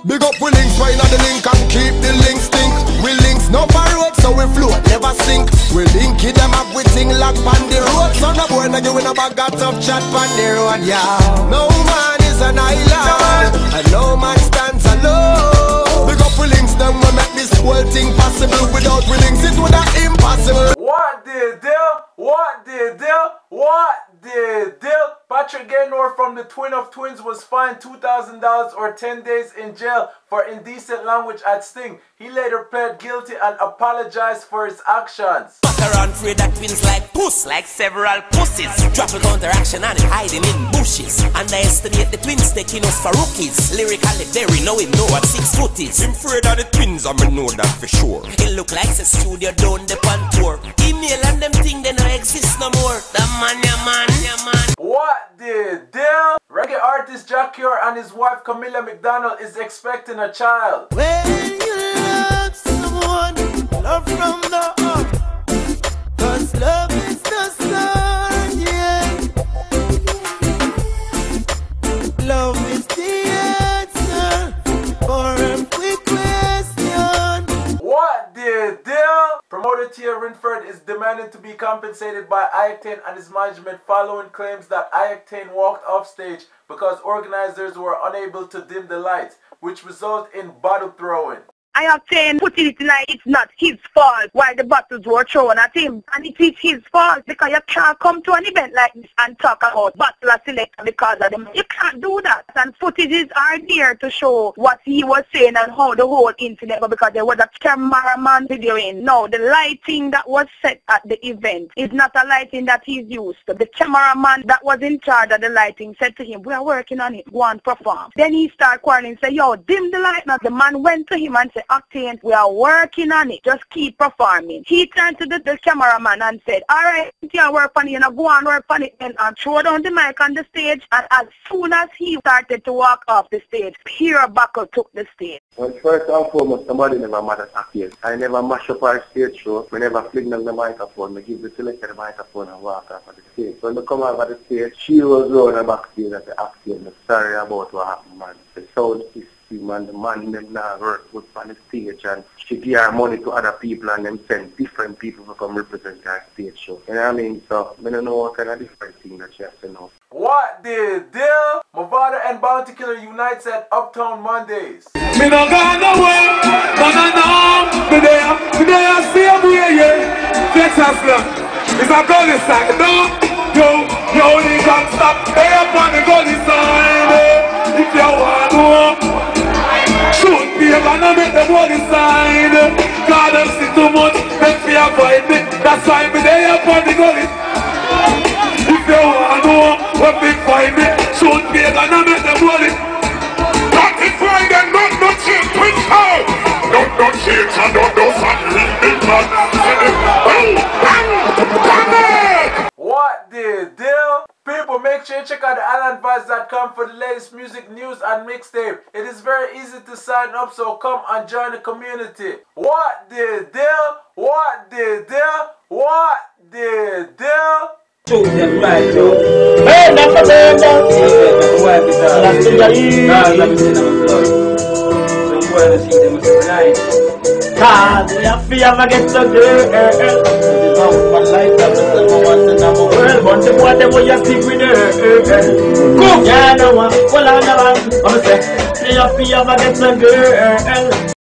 Big up we links, find out the link and keep the link stink. We links no road, so we float, never sink. We link it them up with thing lock on the road. Son of boy, now you in a bag got tough chat on the road, yeah. No man is an island, and no man stands alone. Big up we links, them we make this whole thing possible. Without we links, it would have impossible. What the deal? What the deal? What the deal? Patrick Gaynor from the Twin of Twins was fined $2,000 or 10 days in jail for indecent language at Sting. He later pled guilty and apologized for his actions. Fuck around afraid that twins like puss, like several pussies. Drop a counteraction and hiding in bushes. Underestimate the twins taking us for rookies. Lyrically very know him know what 6 foot is. I'm afraid of the twins, I'ma know that for sure. It look like the studio down the pan tour. Email and them thing they don't exist no more. The man, yeah man, yeah man. What the deal? Reggae artist Gaynor and his wife Kamila McDonald is expecting a child. When you love someone, love from the heart, 'cause love is the sun, yeah. Love is the answer for every question. What the deal? Promoter Tia Reinford is demanding to be compensated by i-octane and his management following claims that i-octane walked off stage because organizers were unable to dim the lights, which resulted in bottle throwing. i-octane putting it like it's not his fault while the bottles were thrown at him. And it is his fault because you can't come to an event like this and talk about bottle selector because of them. You can't do that. And footages are there to show what he was saying and how the whole incident was, because there was a cameraman videoing. No, the lighting that was set at the event is not a lighting that he's used to. The cameraman that was in charge of the lighting said to him, "We are working on it, go and perform." Then he started quarreling and said, "Yo, dim the light." Now the man went to him and said, "Octane, we are working on it, just keep performing." He turned to the cameraman and said, "Alright, you work on it, you know, go on work on it," and throw down the mic on the stage. And as soon as he started to walk off the stage, pure buckle took the stage. Well, first and foremost, somebody never mad at Octane. I never mash up our stage show. I never fling down the microphone. I give the selector the microphone and walk off of the stage. When I come over the stage, she was going backstage at the Octane. Sorry about what happened, man. The sound system and the man them now work good on the stage, and she give her money to other people and them send different people to come represent her stage show. You know what I mean? So I don't know what kind of different thing that she has to know. What the deal? Mavado and Bounty Killer unites at Uptown Mondays. Me no go nowhere, but I know me there I see a way, yeah. Texas love, it's a golden side, no, you only can't stop. Hey, up on the golden side, if you want to, shoot me, I'm gonna make the golden side. God, I see too much, make me avoid me. That's why me there up on the golden. If you want to, what big find me, shoot me, I'm gonna make the golden. That is why they not change which how. Don't change and don't big man. What the deal? People, make sure you check out the islandvibes.com for the latest music, news, and mixtape. It is very easy to sign up, so come and join the community. What the deal? What the deal? What the deal? Shoot them right, yo. Hey, that's a band. That's the guy. Let me see them blood. Don't go and see them tonight. Cause we have fear of get so good. This is one life that was number one, the number world. But the boy, them will you stick with her. Go! Yeah, no one. Well, I know. I'm say, we have fear of get so good.